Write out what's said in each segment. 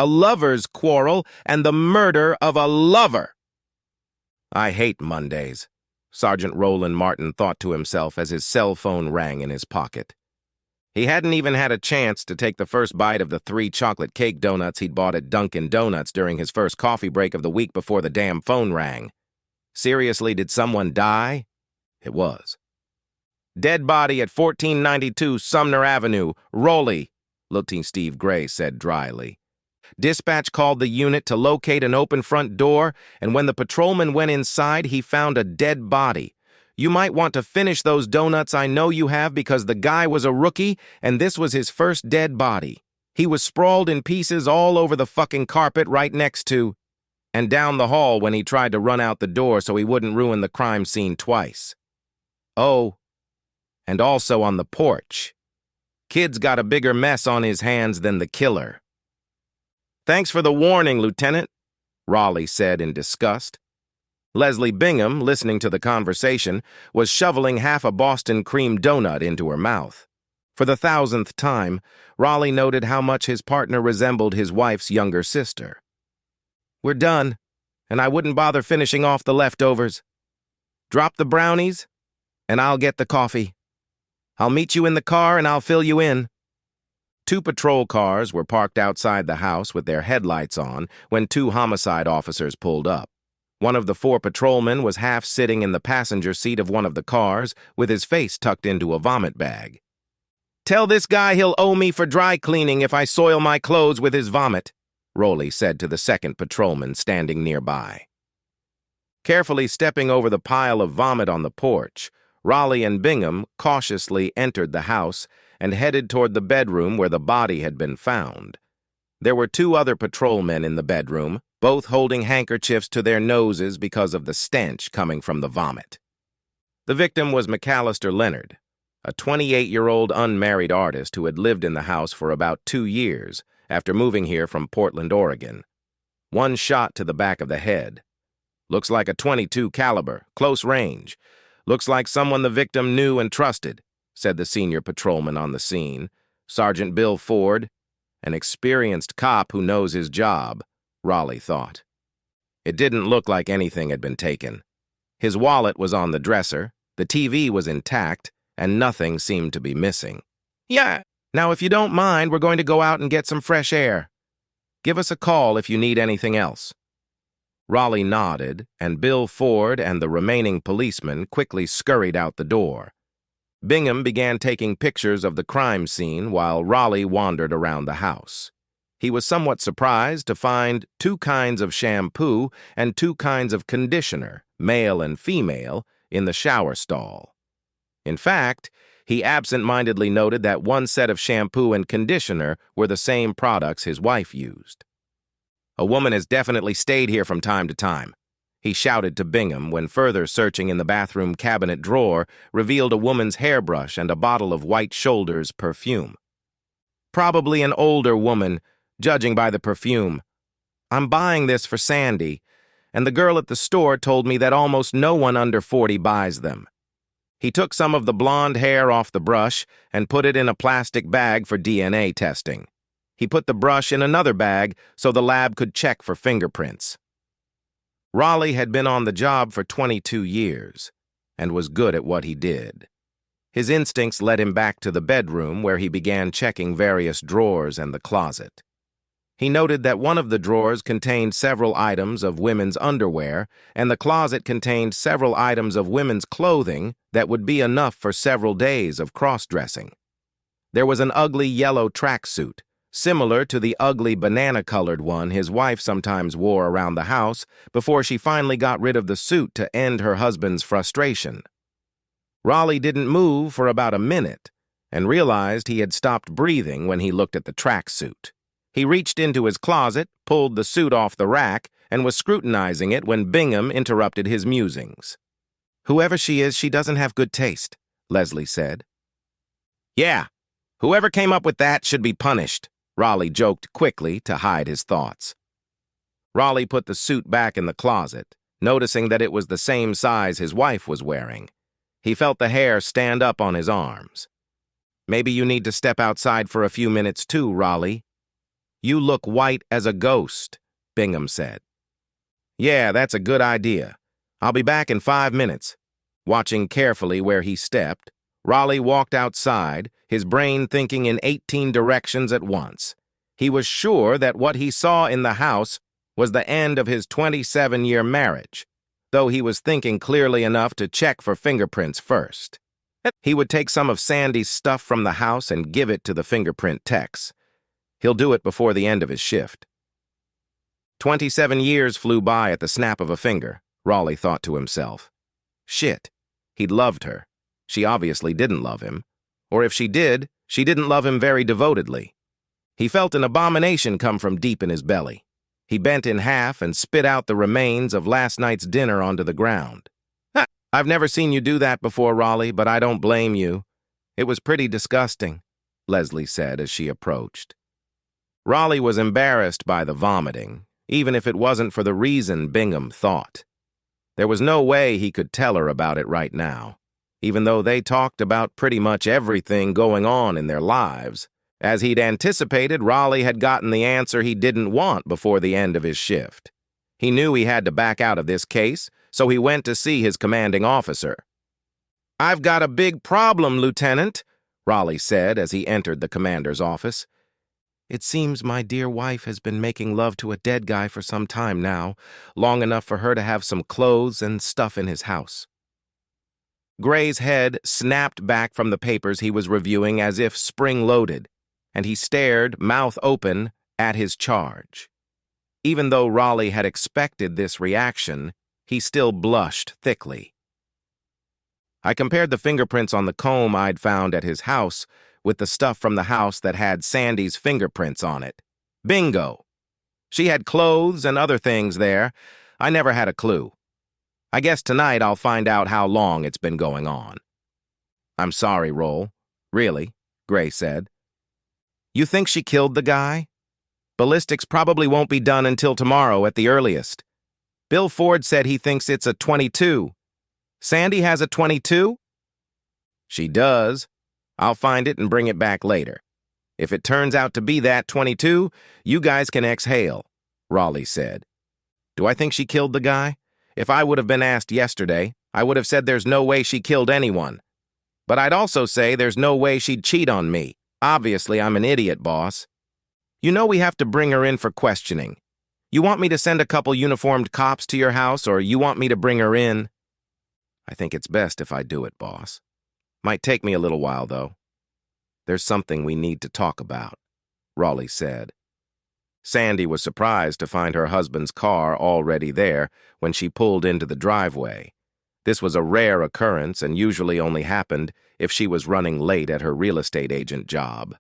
a lover's quarrel, and the murder of a lover. I hate Mondays, Sergeant Roland Martin thought to himself as his cell phone rang in his pocket. He hadn't even had a chance to take the first bite of the 3 chocolate cake donuts he'd bought at Dunkin' Donuts during his first coffee break of the week before the damn phone rang. Seriously, did someone die? It was. Dead body at 1492 Sumner Avenue, Raleigh, Lieutenant Steve Gray said dryly. Dispatch called the unit to locate an open front door, and when the patrolman went inside, he found a dead body. You might want to finish those donuts, I know you have, because the guy was a rookie, and this was his first dead body. He was sprawled in pieces all over the fucking carpet right next to, and down the hall when he tried to run out the door so he wouldn't ruin the crime scene twice. Oh, and also on the porch. Kid's got a bigger mess on his hands than the killer. Thanks for the warning, Lieutenant, Raleigh said in disgust. Leslie Bingham, listening to the conversation, was shoveling half a Boston cream donut into her mouth. For the 1,000th time, Raleigh noted how much his partner resembled his wife's younger sister. We're done, and I wouldn't bother finishing off the leftovers. Drop the brownies, and I'll get the coffee. I'll meet you in the car, and I'll fill you in. 2 patrol cars were parked outside the house with their headlights on when 2 homicide officers pulled up. One of the 4 patrolmen was half sitting in the passenger seat of one of the cars with his face tucked into a vomit bag. Tell this guy he'll owe me for dry cleaning if I soil my clothes with his vomit, Raleigh said to the 2nd patrolman standing nearby. Carefully stepping over the pile of vomit on the porch, Raleigh and Bingham cautiously entered the house and headed toward the bedroom where the body had been found. There were 2 other patrolmen in the bedroom, both holding handkerchiefs to their noses because of the stench coming from the vomit. The victim was McAllister Leonard, a 28-year-old unmarried artist who had lived in the house for about 2 years after moving here from Portland, Oregon. 1 shot to the back of the head. Looks like a .22 caliber, close range. Looks like someone the victim knew and trusted, said the senior patrolman on the scene, Sergeant Bill Ford, an experienced cop who knows his job, Raleigh thought. It didn't look like anything had been taken. His wallet was on the dresser, the TV was intact, and nothing seemed to be missing. Yeah, now if you don't mind, we're going to go out and get some fresh air. Give us a call if you need anything else. Raleigh nodded, and Bill Ford and the remaining policeman quickly scurried out the door. Bingham began taking pictures of the crime scene while Raleigh wandered around the house. He was somewhat surprised to find 2 kinds of shampoo and 2 kinds of conditioner, male and female, in the shower stall. In fact, he absent-mindedly noted that 1 set of shampoo and conditioner were the same products his wife used. A woman has definitely stayed here from time to time, he shouted to Bingham when further searching in the bathroom cabinet drawer revealed a woman's hairbrush and a bottle of White Shoulders perfume. Probably an older woman, judging by the perfume. I'm buying this for Sandy, and the girl at the store told me that almost no one under 40 buys them. He took some of the blonde hair off the brush and put it in a plastic bag for DNA testing. He put the brush in another bag so the lab could check for fingerprints. Raleigh had been on the job for 22 years and was good at what he did. His instincts led him back to the bedroom where he began checking various drawers and the closet. He noted that one of the drawers contained several items of women's underwear, and the closet contained several items of women's clothing that would be enough for several days of cross-dressing. There was an ugly yellow tracksuit, similar to the ugly banana-colored one his wife sometimes wore around the house before she finally got rid of the suit to end her husband's frustration. Raleigh didn't move for about a minute and realized he had stopped breathing when he looked at the tracksuit. He reached into his closet, pulled the suit off the rack, and was scrutinizing it when Bingham interrupted his musings. Whoever she is, she doesn't have good taste, Leslie said. Yeah, whoever came up with that should be punished, Raleigh joked quickly to hide his thoughts. Raleigh put the suit back in the closet, noticing that it was the same size his wife was wearing. He felt the hair stand up on his arms. Maybe you need to step outside for a few minutes too, Raleigh. You look white as a ghost, Bingham said. Yeah, that's a good idea. I'll be back in 5 minutes. Watching carefully where he stepped, Raleigh walked outside, his brain thinking in 18 directions at once. He was sure that what he saw in the house was the end of his 27-year marriage, though he was thinking clearly enough to check for fingerprints first. He would take some of Sandy's stuff from the house and give it to the fingerprint techs. He'll do it before the end of his shift. 27 years flew by at the snap of a finger, Raleigh thought to himself. Shit, he'd loved her. She obviously didn't love him. Or if she did, she didn't love him very devotedly. He felt an abomination come from deep in his belly. He bent in half and spit out the remains of last night's dinner onto the ground. I've never seen you do that before, Raleigh, but I don't blame you. It was pretty disgusting, Leslie said as she approached. Raleigh was embarrassed by the vomiting, even if it wasn't for the reason Bingham thought. There was no way he could tell her about it right now, even though they talked about pretty much everything going on in their lives. As he'd anticipated, Raleigh had gotten the answer he didn't want before the end of his shift. He knew he had to back out of this case, so he went to see his commanding officer. I've got a big problem, Lieutenant, Raleigh said as he entered the commander's office. It seems my dear wife has been making love to a dead guy for some time now, long enough for her to have some clothes and stuff in his house. Gray's head snapped back from the papers he was reviewing as if spring-loaded, and he stared, mouth open, at his charge. Even though Raleigh had expected this reaction, he still blushed thickly. I compared the fingerprints on the comb I'd found at his house with the stuff from the house that had Sandy's fingerprints on it. Bingo! She had clothes and other things there. I never had a clue. I guess tonight I'll find out how long it's been going on. I'm sorry, Roll. Really, Gray said. You think she killed the guy? Ballistics probably won't be done until tomorrow at the earliest. Bill Ford said he thinks it's a .22. Sandy has a .22? She does. I'll find it and bring it back later. If it turns out to be that .22, you guys can exhale, Raleigh said. Do I think she killed the guy? If I would have been asked yesterday, I would have said there's no way she killed anyone. But I'd also say there's no way she'd cheat on me. Obviously, I'm an idiot, boss. You know we have to bring her in for questioning. You want me to send a couple uniformed cops to your house, or you want me to bring her in? I think it's best if I do it, boss. Might take me a little while, though. There's something we need to talk about, Raleigh said. Sandy was surprised to find her husband's car already there when she pulled into the driveway. This was a rare occurrence and usually only happened if she was running late at her real estate agent job.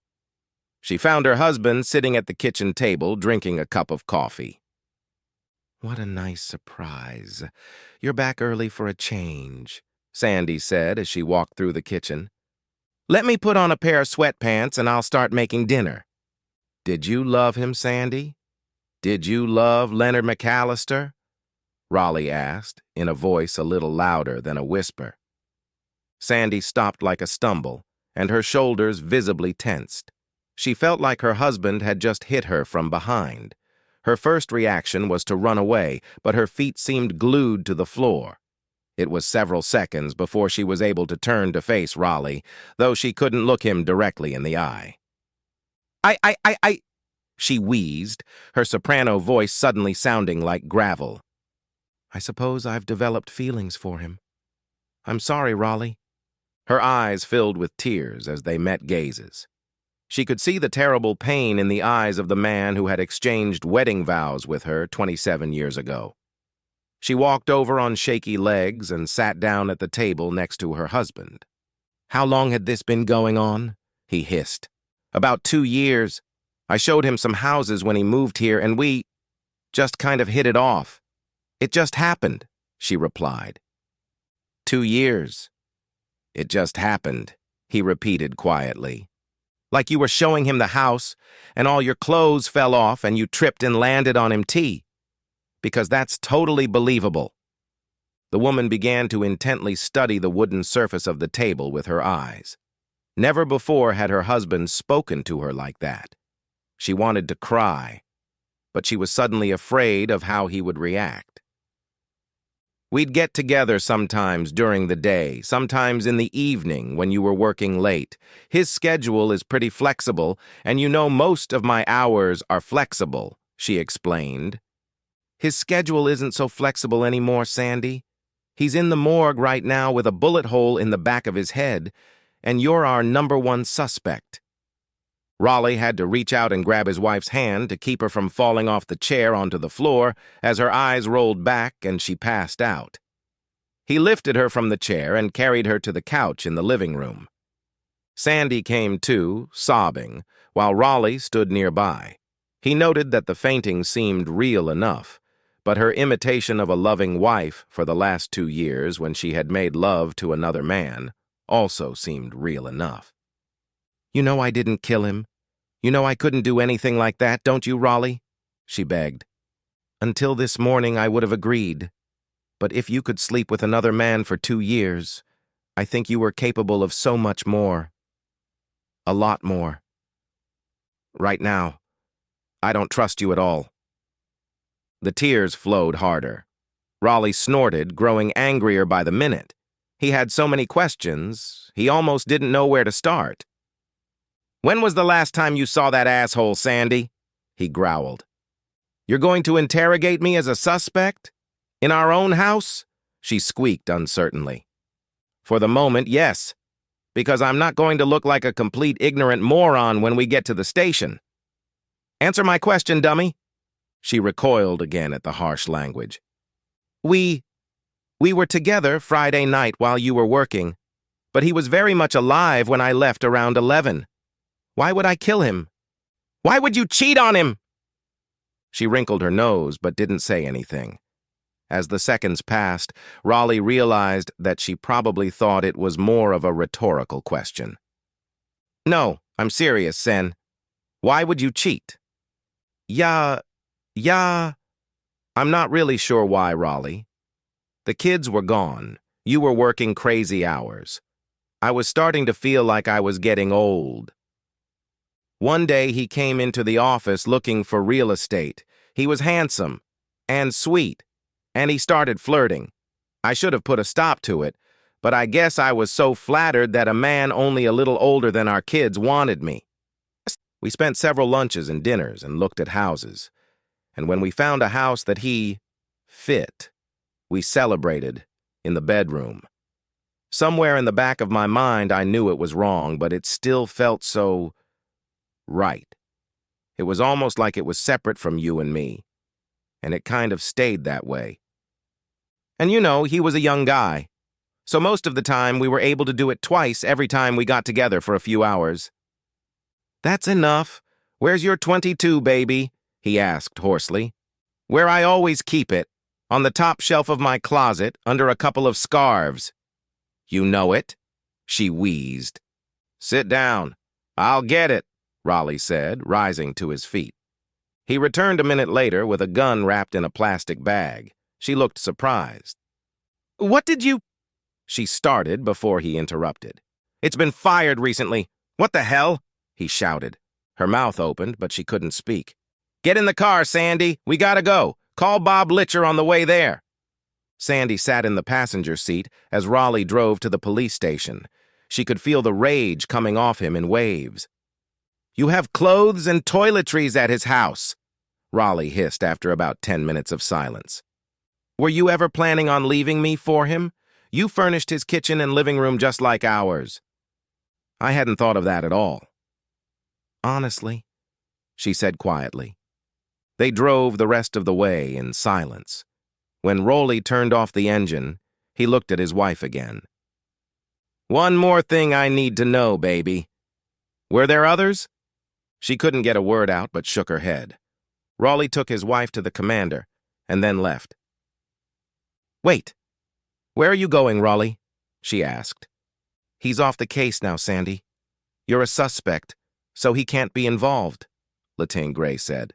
She found her husband sitting at the kitchen table drinking a cup of coffee. What a nice surprise. You're back early for a change, Sandy said as she walked through the kitchen. Let me put on a pair of sweatpants and I'll start making dinner. Did you love him, Sandy? Did you love Leonard McAllister? Raleigh asked, in a voice a little louder than a whisper. Sandy stopped like a stumble, and her shoulders visibly tensed. She felt like her husband had just hit her from behind. Her first reaction was to run away, but her feet seemed glued to the floor. It was several seconds before she was able to turn to face Raleigh, though she couldn't look him directly in the eye. I, she wheezed, her soprano voice suddenly sounding like gravel. I suppose I've developed feelings for him. I'm sorry, Raleigh. Her eyes filled with tears as they met gazes. She could see the terrible pain in the eyes of the man who had exchanged wedding vows with her 27 years ago. She walked over on shaky legs and sat down at the table next to her husband. How long had this been going on? He hissed. About 2 years. I showed him some houses when he moved here, and we just kind of hit it off. It just happened, she replied. 2 years. It just happened, he repeated quietly. Like you were showing him the house, and all your clothes fell off and you tripped and landed on him too. Because that's totally believable. The woman began to intently study the wooden surface of the table with her eyes. Never before had her husband spoken to her like that. She wanted to cry, but she was suddenly afraid of how he would react. We'd get together sometimes during the day, sometimes in the evening when you were working late. His schedule is pretty flexible, and you know most of my hours are flexible, she explained. His schedule isn't so flexible anymore, Sandy. He's in the morgue right now with a bullet hole in the back of his head, and you're our #1 suspect. Raleigh had to reach out and grab his wife's hand to keep her from falling off the chair onto the floor as her eyes rolled back and she passed out. He lifted her from the chair and carried her to the couch in the living room. Sandy came to, sobbing, while Raleigh stood nearby. He noted that the fainting seemed real enough, but her imitation of a loving wife for the last 2 years when she had made love to another man also seemed real enough. "You know I didn't kill him. You know I couldn't do anything like that, don't you, Raleigh?" she begged. "Until this morning I would have agreed. But if you could sleep with another man for 2 years, I think you were capable of so much more. A lot more. Right now, I don't trust you at all." The tears flowed harder. Raleigh snorted, growing angrier by the minute. He had so many questions, he almost didn't know where to start. "When was the last time you saw that asshole, Sandy?" he growled. "You're going to interrogate me as a suspect? In our own house?" she squeaked uncertainly. "For the moment, yes, because I'm not going to look like a complete ignorant moron when we get to the station. Answer my question, dummy." She recoiled again at the harsh language. We were together Friday night while you were working, but he was very much alive when I left around 11. Why would I kill him? Why would you cheat on him?" She wrinkled her nose but didn't say anything. As the seconds passed, Raleigh realized that she probably thought it was more of a rhetorical question. "No, I'm serious, Sen. Why would you cheat?" Yeah, I'm not really sure why, Raleigh. The kids were gone. You were working crazy hours. I was starting to feel like I was getting old. One day he came into the office looking for real estate. He was handsome and sweet, and he started flirting. I should have put a stop to it, but I guess I was so flattered that a man only a little older than our kids wanted me. We spent several lunches and dinners and looked at houses, and when we found a house that he fit, we celebrated in the bedroom. Somewhere in the back of my mind I knew it was wrong, but it still felt so right. It was almost like it was separate from you and me, and it kind of stayed that way. And you know, he was a young guy, so most of the time we were able to do it twice every time we got together for a few hours. "That's enough. Where's your 22, baby?" he asked hoarsely. "Where I always keep it, on the top shelf of my closet, under a couple of scarves." "You know it?" she wheezed. "Sit down. I'll get it," Raleigh said, rising to his feet. He returned a minute later with a gun wrapped in a plastic bag. She looked surprised. "What did you—" she started before he interrupted. "It's been fired recently. What the hell?" he shouted. Her mouth opened, but she couldn't speak. "Get in the car, Sandy. We gotta go. Call Bob Litcher on the way there." Sandy sat in the passenger seat as Raleigh drove to the police station. She could feel the rage coming off him in waves. "You have clothes and toiletries at his house," Raleigh hissed after about 10 minutes of silence. "Were you ever planning on leaving me for him? You furnished his kitchen and living room just like ours." "I hadn't thought of that at all." "Honestly," she said quietly. They drove the rest of the way in silence. When Raleigh turned off the engine, he looked at his wife again. "One more thing I need to know, baby. Were there others?" She couldn't get a word out but shook her head. Raleigh took his wife to the commander and then left. "Wait. Where are you going, Raleigh?" she asked. "He's off the case now, Sandy. You're a suspect, so he can't be involved," Latane Gray said.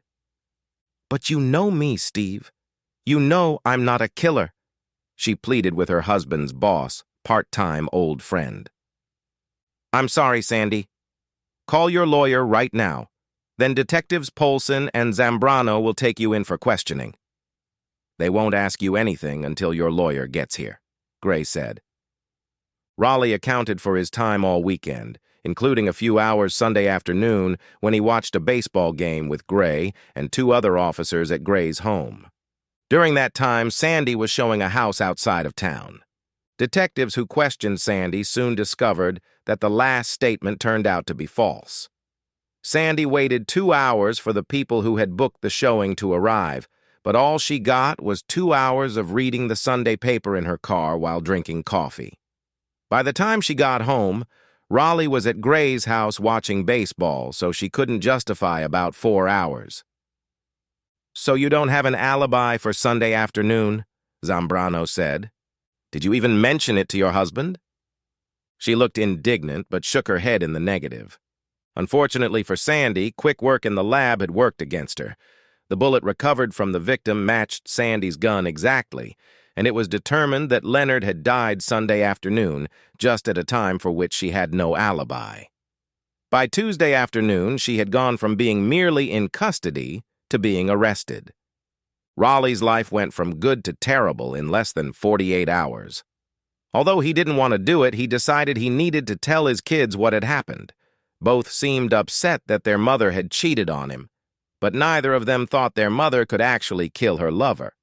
"But you know me, Steve. You know I'm not a killer," she pleaded with her husband's boss, part-time old friend. "I'm sorry, Sandy. Call your lawyer right now. Then Detectives Polson and Zambrano will take you in for questioning. They won't ask you anything until your lawyer gets here, Gray said. Raleigh accounted for his time all weekend, including a few hours Sunday afternoon when he watched a baseball game with Gray and two other officers at Gray's home. During that time, Sandy was showing a house outside of town. Detectives who questioned Sandy soon discovered that the last statement turned out to be false. Sandy waited 2 hours for the people who had booked the showing to arrive, but all she got was 2 hours of reading the Sunday paper in her car while drinking coffee. By the time she got home, Raleigh was at Gray's house watching baseball, so she couldn't justify about 4 hours. "So you don't have an alibi for Sunday afternoon?" Zambrano said. "Did you even mention it to your husband?" She looked indignant, but shook her head in the negative. Unfortunately for Sandy, quick work in the lab had worked against her. The bullet recovered from the victim matched Sandy's gun exactly, and it was determined that Leonard had died Sunday afternoon, just at a time for which she had no alibi. By Tuesday afternoon, she had gone from being merely in custody to being arrested. Raleigh's life went from good to terrible in less than 48 hours. Although he didn't want to do it, he decided he needed to tell his kids what had happened. Both seemed upset that their mother had cheated on him, but neither of them thought their mother could actually kill her lover.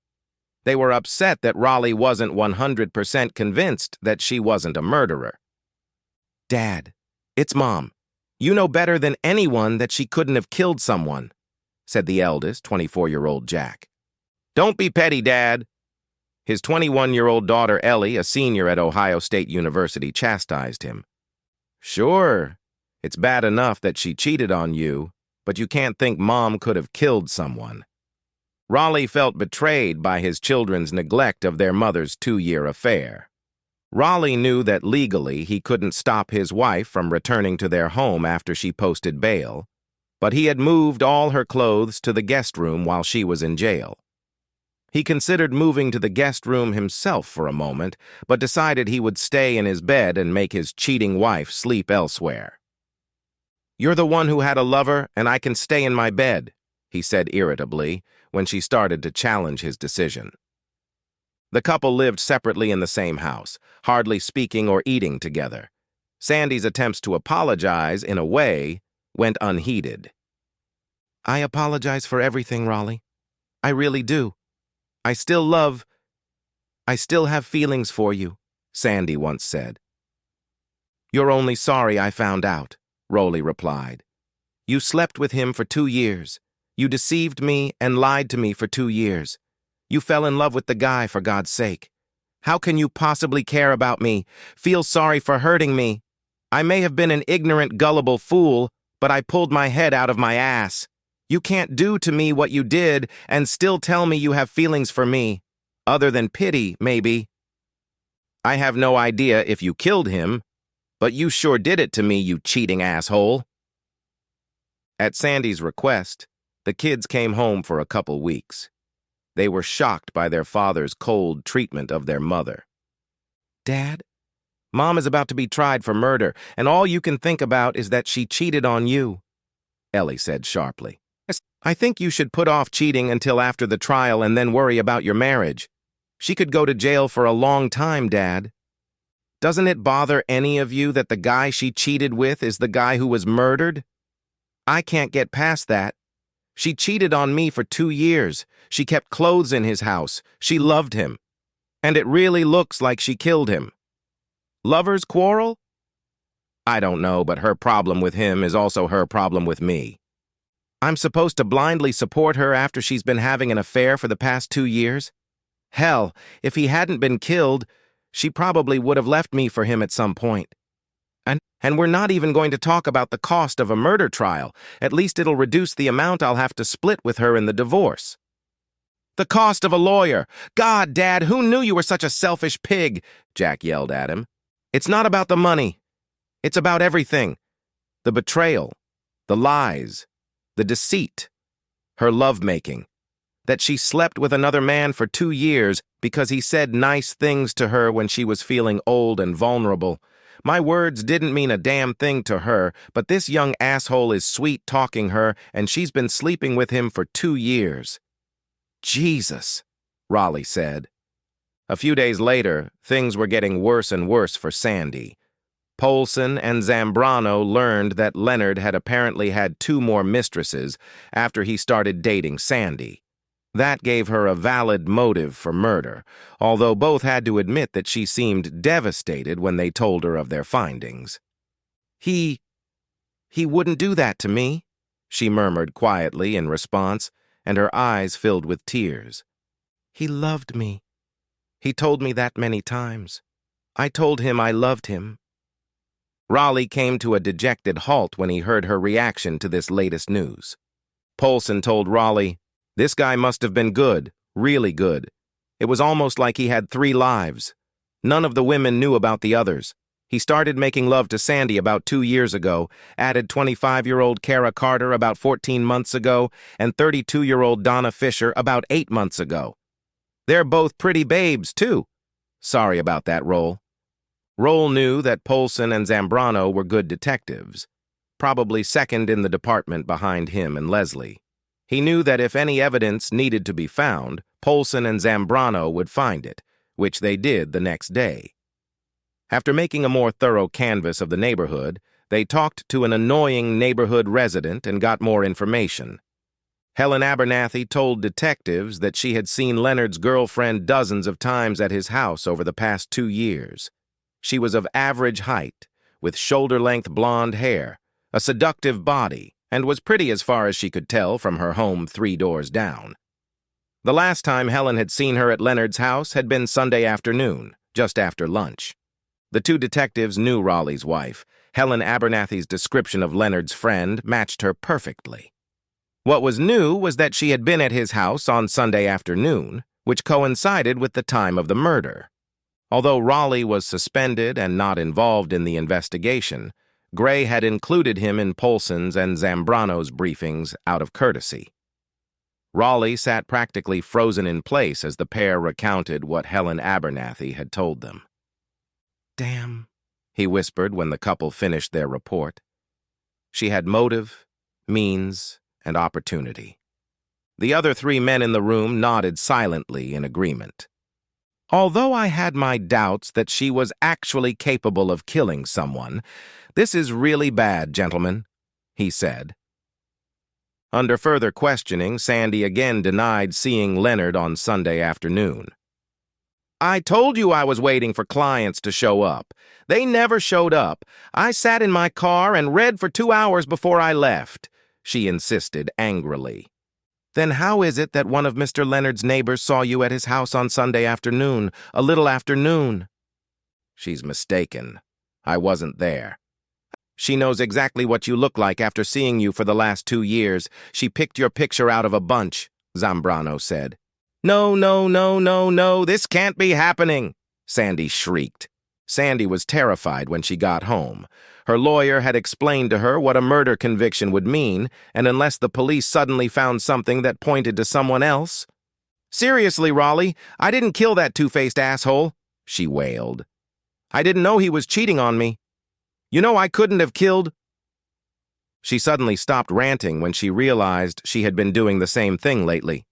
They were upset that Raleigh wasn't 100% convinced that she wasn't a murderer. "Dad, it's Mom. You know better than anyone that she couldn't have killed someone," said the eldest, 24-year-old Jack. "Don't be petty, Dad." His 21-year-old daughter Ellie, a senior at Ohio State University, chastised him. "Sure, it's bad enough that she cheated on you, but you can't think Mom could have killed someone." Raleigh felt betrayed by his children's neglect of their mother's 2-year affair. Raleigh knew that legally he couldn't stop his wife from returning to their home after she posted bail, but he had moved all her clothes to the guest room while she was in jail. He considered moving to the guest room himself for a moment, but decided he would stay in his bed and make his cheating wife sleep elsewhere. "You're the one who had a lover, and I can stay in my bed," he said irritably, when she started to challenge his decision. The couple lived separately in the same house, hardly speaking or eating together. Sandy's attempts to apologize, in a way, went unheeded. "I apologize for everything, Raleigh. I really do. I still have feelings for you," Sandy once said. "You're only sorry I found out," Raleigh replied. "You slept with him for 2 years. You deceived me and lied to me for 2 years. You fell in love with the guy, for God's sake. How can you possibly care about me, feel sorry for hurting me? I may have been an ignorant, gullible fool, but I pulled my head out of my ass. You can't do to me what you did and still tell me you have feelings for me. Other than pity, maybe. I have no idea if you killed him, but you sure did it to me, you cheating asshole." At Sandy's request, the kids came home for a couple weeks. They were shocked by their father's cold treatment of their mother. "Dad, Mom is about to be tried for murder, and all you can think about is that she cheated on you," Ellie said sharply. "I think you should put off cheating until after the trial and then worry about your marriage. She could go to jail for a long time, Dad. Doesn't it bother any of you that the guy she cheated with is the guy who was murdered? I can't get past that. She cheated on me for 2 years. She kept clothes in his house. She loved him. And it really looks like she killed him. Lovers quarrel? I don't know, but her problem with him is also her problem with me. I'm supposed to blindly support her after she's been having an affair for the past 2 years? Hell, if he hadn't been killed, she probably would have left me for him at some point. And we're not even going to talk about the cost of a murder trial. At least it'll reduce the amount I'll have to split with her in the divorce. The cost of a lawyer. God, Dad, who knew you were such a selfish pig? Jack yelled at him. It's not about the money. It's about everything. The betrayal, the lies, the deceit, her lovemaking. That she slept with another man for 2 years because he said nice things to her when she was feeling old and vulnerable. My words didn't mean a damn thing to her, but this young asshole is sweet-talking her, and she's been sleeping with him for 2 years. Jesus, Raleigh said. A few days later, things were getting worse and worse for Sandy. Polson and Zambrano learned that Leonard had apparently had 2 more mistresses after he started dating Sandy. That gave her a valid motive for murder, although both had to admit that she seemed devastated when they told her of their findings. He wouldn't do that to me, she murmured quietly in response, and her eyes filled with tears. He loved me. He told me that many times. I told him I loved him. Raleigh came to a dejected halt when he heard her reaction to this latest news. Polson told Raleigh, "This guy must have been good, really good. It was almost like he had 3 lives. None of the women knew about the others. He started making love to Sandy about 2 years ago, added 25-year-old Kara Carter about 14 months ago, and 32-year-old Donna Fisher about 8 months ago. They're both pretty babes, too. Sorry about that, Roll." Roll knew that Polson and Zambrano were good detectives, probably second in the department behind him and Leslie. He knew that if any evidence needed to be found, Polson and Zambrano would find it, which they did the next day. After making a more thorough canvass of the neighborhood, they talked to an annoying neighborhood resident and got more information. Helen Abernathy told detectives that she had seen Leonard's girlfriend dozens of times at his house over the past 2 years. She was of average height, with shoulder-length blonde hair, a seductive body, and was pretty as far as she could tell from her home 3 doors down. The last time Helen had seen her at Leonard's house had been Sunday afternoon, just after lunch. The 2 detectives knew Raleigh's wife. Helen Abernathy's description of Leonard's friend matched her perfectly. What was new was that she had been at his house on Sunday afternoon, which coincided with the time of the murder. Although Raleigh was suspended and not involved in the investigation, Gray had included him in Polson's and Zambrano's briefings out of courtesy. Raleigh sat practically frozen in place as the pair recounted what Helen Abernathy had told them. "Damn," he whispered when the couple finished their report. She had motive, means, and opportunity. The other 3 men in the room nodded silently in agreement. "Although I had my doubts that she was actually capable of killing someone, this is really bad, gentlemen," he said. Under further questioning, Sandy again denied seeing Leonard on Sunday afternoon. "I told you I was waiting for clients to show up. They never showed up. I sat in my car and read for 2 hours before I left," she insisted angrily. "Then how is it that one of Mr. Leonard's neighbors saw you at his house on Sunday afternoon, a little after noon?" "She's mistaken. I wasn't there." "She knows exactly what you look like after seeing you for the last 2 years. She picked your picture out of a bunch," Zambrano said. "No, no, no, no, no, this can't be happening," Sandy shrieked. Sandy was terrified when she got home. Her lawyer had explained to her what a murder conviction would mean, and unless the police suddenly found something that pointed to someone else. "Seriously, Raleigh, I didn't kill that two-faced asshole," she wailed. "I didn't know he was cheating on me. You know I couldn't have killed—" She suddenly stopped ranting when she realized she had been doing the same thing lately.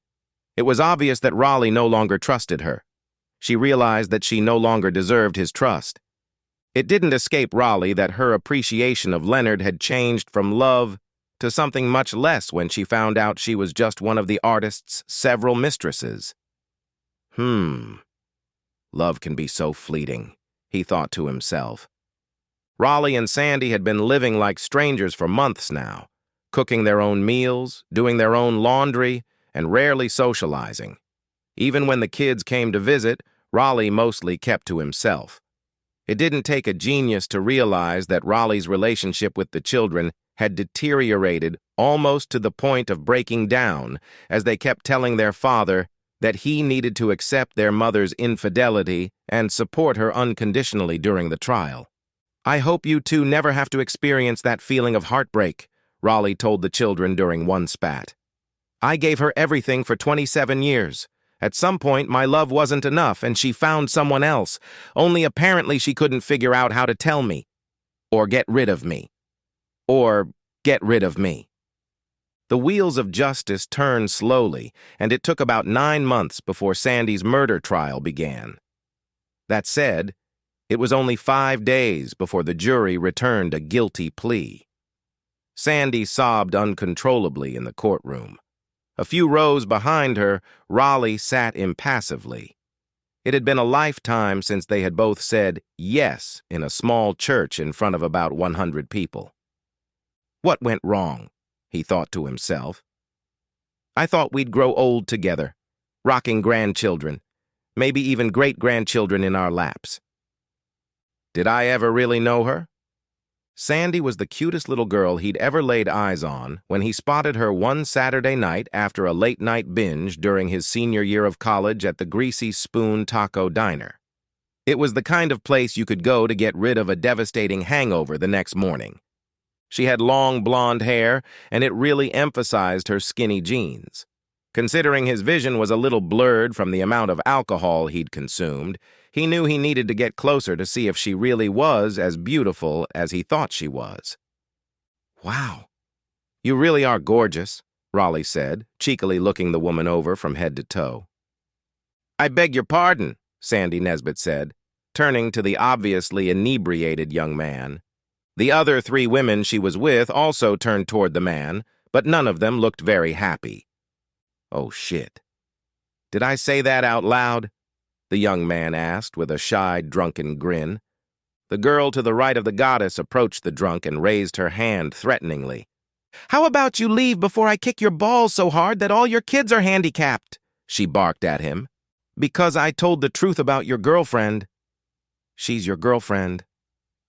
It was obvious that Raleigh no longer trusted her. She realized that she no longer deserved his trust. It didn't escape Raleigh that her appreciation of Leonard had changed from love to something much less when she found out she was just one of the artist's several mistresses. Love can be so fleeting, he thought to himself. Raleigh and Sandy had been living like strangers for months now, cooking their own meals, doing their own laundry, and rarely socializing. Even when the kids came to visit, Raleigh mostly kept to himself. It didn't take a genius to realize that Raleigh's relationship with the children had deteriorated almost to the point of breaking down as they kept telling their father that he needed to accept their mother's infidelity and support her unconditionally during the trial. "I hope you two never have to experience that feeling of heartbreak," Raleigh told the children during one spat. "I gave her everything for 27 years, At some point, my love wasn't enough, and she found someone else. Only apparently she couldn't figure out how to tell me. Or get rid of me. Or get rid of me. The wheels of justice turned slowly, and it took about 9 months before Sandy's murder trial began. That said, it was only 5 days before the jury returned a guilty plea. Sandy sobbed uncontrollably in the courtroom. A few rows behind her, Raleigh sat impassively. It had been a lifetime since they had both said yes in a small church in front of about 100 people. What went wrong? He thought to himself. I thought we'd grow old together, rocking grandchildren, maybe even great-grandchildren in our laps. Did I ever really know her? Sandy was the cutest little girl he'd ever laid eyes on when he spotted her one Saturday night after a late-night binge during his senior year of college at the Greasy Spoon Taco Diner. It was the kind of place you could go to get rid of a devastating hangover the next morning. She had long blonde hair, and it really emphasized her skinny jeans. Considering his vision was a little blurred from the amount of alcohol he'd consumed, he knew he needed to get closer to see if she really was as beautiful as he thought she was. Wow, you really are gorgeous, Raleigh said, cheekily looking the woman over from head to toe. I beg your pardon, Sandy Nesbitt said, turning to the obviously inebriated young man. The other 3 women she was with also turned toward the man, but none of them looked very happy. Oh, shit. Did I say that out loud? The young man asked with a shy, drunken grin. The girl to the right of the goddess approached the drunk and raised her hand threateningly. How about you leave before I kick your balls so hard that all your kids are handicapped? She barked at him. Because I told the truth about your girlfriend. She's your girlfriend.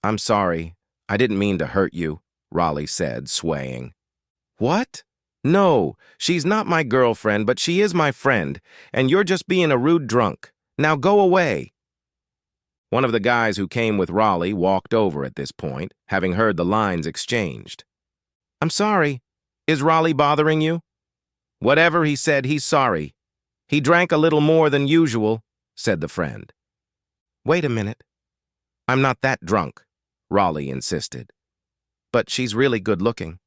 I'm sorry. I didn't mean to hurt you, Raleigh said, swaying. What? No, she's not my girlfriend, but she is my friend, and you're just being a rude drunk. Now go away. One of the guys who came with Raleigh walked over at this point, having heard the lines exchanged. I'm sorry. Is Raleigh bothering you? Whatever he said, he's sorry. He drank a little more than usual, said the friend. Wait a minute. I'm not that drunk, Raleigh insisted. But she's really good looking.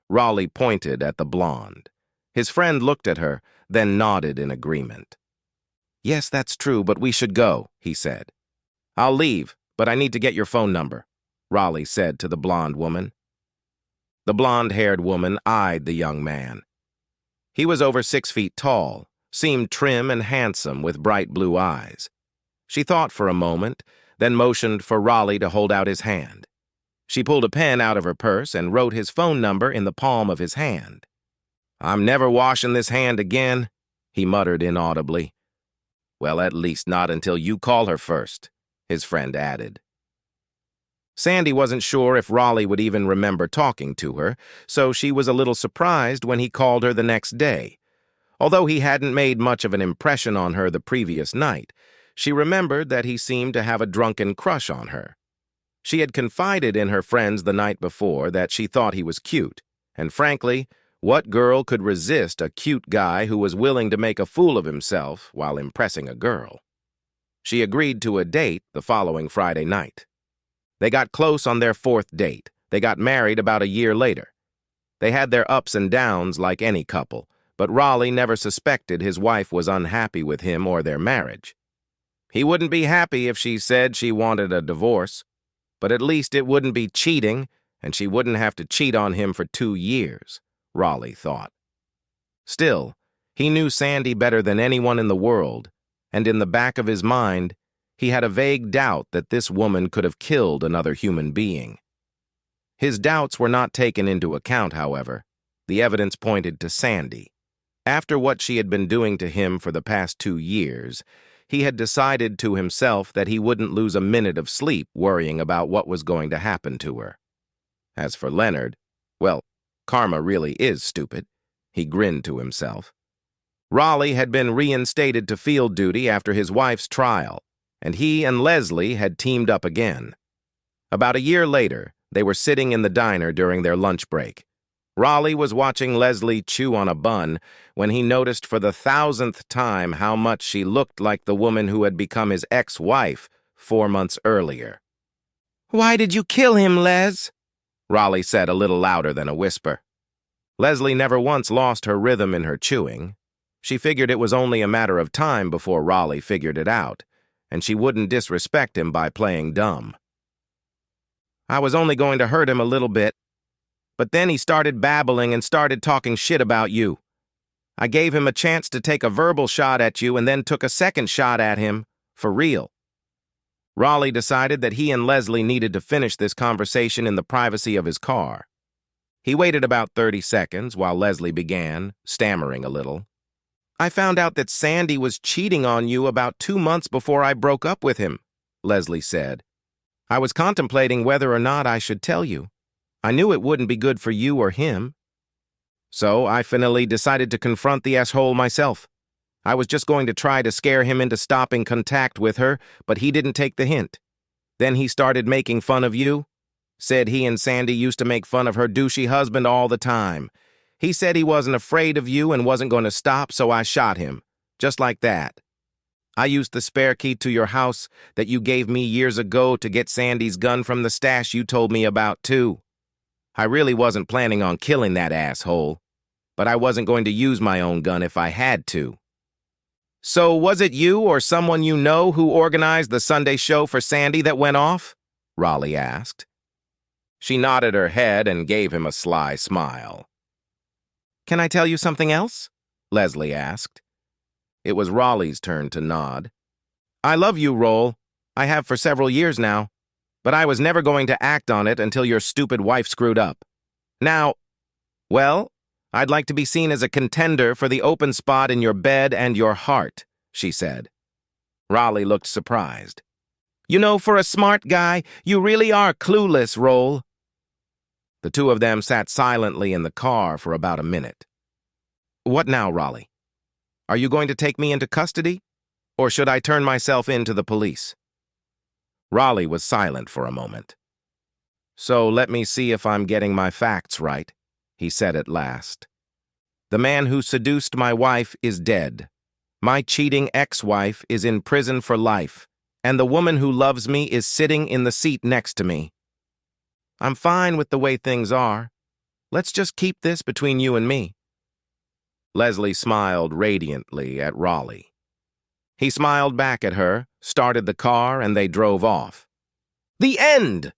Raleigh pointed at the blonde. His friend looked at her, then nodded in agreement. Yes, that's true, but we should go, he said. I'll leave, but I need to get your phone number, Raleigh said to the blonde woman. The blonde-haired woman eyed the young man. He was over 6 feet tall, seemed trim and handsome with bright blue eyes. She thought for a moment, then motioned for Raleigh to hold out his hand. She pulled a pen out of her purse and wrote his phone number in the palm of his hand. I'm never washing this hand again, he muttered inaudibly. Well, at least not until you call her first, his friend added. Sandy wasn't sure if Raleigh would even remember talking to her, so she was a little surprised when he called her the next day. Although he hadn't made much of an impression on her the previous night, she remembered that he seemed to have a drunken crush on her. She had confided in her friends the night before that she thought he was cute, and frankly, what girl could resist a cute guy who was willing to make a fool of himself while impressing a girl? She agreed to a date the following Friday night. They got close on their 4th date. They got married about a year later. They had their ups and downs like any couple, but Raleigh never suspected his wife was unhappy with him or their marriage. He wouldn't be happy if she said she wanted a divorce, but at least it wouldn't be cheating, and she wouldn't have to cheat on him for 2 years, Raleigh thought. Still, he knew Sandy better than anyone in the world, and in the back of his mind, he had a vague doubt that this woman could have killed another human being. His doubts were not taken into account, however. The evidence pointed to Sandy. After what she had been doing to him for the past 2 years, he had decided to himself that he wouldn't lose a minute of sleep worrying about what was going to happen to her. As for Leonard, well, karma really is stupid. He grinned to himself. Raleigh had been reinstated to field duty after his wife's trial, and he and Leslie had teamed up again. About a year later, they were sitting in the diner during their lunch break. Raleigh was watching Leslie chew on a bun when he noticed for the 1,000th time how much she looked like the woman who had become his ex-wife 4 months earlier. "Why did you kill him, Les?" Raleigh said a little louder than a whisper. Leslie never once lost her rhythm in her chewing. She figured it was only a matter of time before Raleigh figured it out, and she wouldn't disrespect him by playing dumb. "I was only going to hurt him a little bit, but then he started babbling and started talking shit about you. I gave him a chance to take a verbal shot at you and then took a second shot at him, for real." Raleigh decided that he and Leslie needed to finish this conversation in the privacy of his car. He waited about 30 seconds while Leslie began, stammering a little. "I found out that Sandy was cheating on you about 2 months before I broke up with him," Leslie said. "I was contemplating whether or not I should tell you. I knew it wouldn't be good for you or him. So I finally decided to confront the asshole myself. I was just going to try to scare him into stopping contact with her, but he didn't take the hint. Then he started making fun of you. Said he and Sandy used to make fun of her douchey husband all the time. He said he wasn't afraid of you and wasn't going to stop, so I shot him. Just like that. I used the spare key to your house that you gave me years ago to get Sandy's gun from the stash you told me about, too. I really wasn't planning on killing that asshole, but I wasn't going to use my own gun if I had to." "So was it you or someone you know who organized the Sunday show for Sandy that went off?" Raleigh asked. She nodded her head and gave him a sly smile. "Can I tell you something else?" Leslie asked. It was Raleigh's turn to nod. "I love you, Roll. I have for several years now. But I was never going to act on it until your stupid wife screwed up. Now, well, I'd like to be seen as a contender for the open spot in your bed and your heart," she said. Raleigh looked surprised. "You know, for a smart guy, you really are clueless, Roll." The two of them sat silently in the car for about a minute. "What now, Raleigh? Are you going to take me into custody? Or should I turn myself in to the police?" Raleigh was silent for a moment. "So let me see if I'm getting my facts right," he said at last. "The man who seduced my wife is dead. My cheating ex-wife is in prison for life, and the woman who loves me is sitting in the seat next to me. I'm fine with the way things are. Let's just keep this between you and me." Leslie smiled radiantly at Raleigh. He smiled back at her, started the car, and they drove off. "The end!"